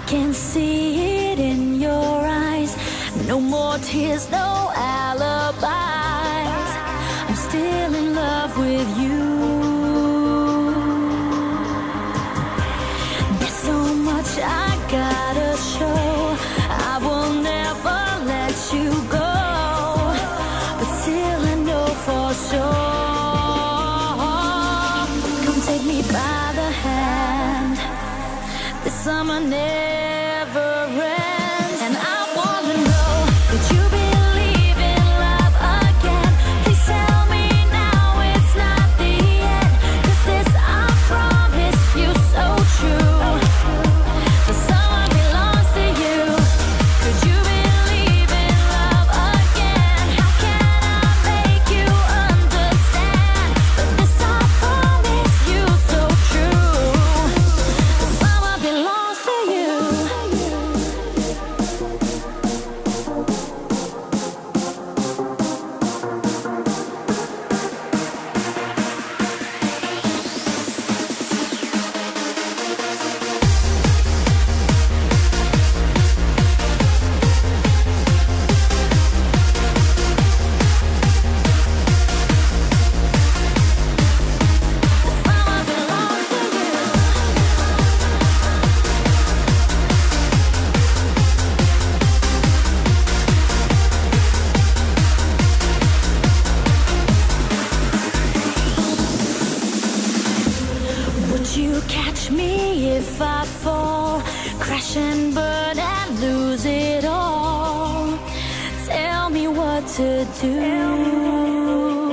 can see it in your eyes. No more tears, no alibis. I'm still in love with you. There's so much I gotta show. I will never let you go, but still I know for sure. Come take me by the hand. This summer never ends, and I wanna know, could you believe in love again? Please tell me now it's not the end, 'cause this I promise you so true. The summer belongs to you. Could you believe in love again? How can I make you understand? But this I promise you so true. The summer belongs to you. Would you catch me if I fall, crash and burn and lose it all? Tell me what to do.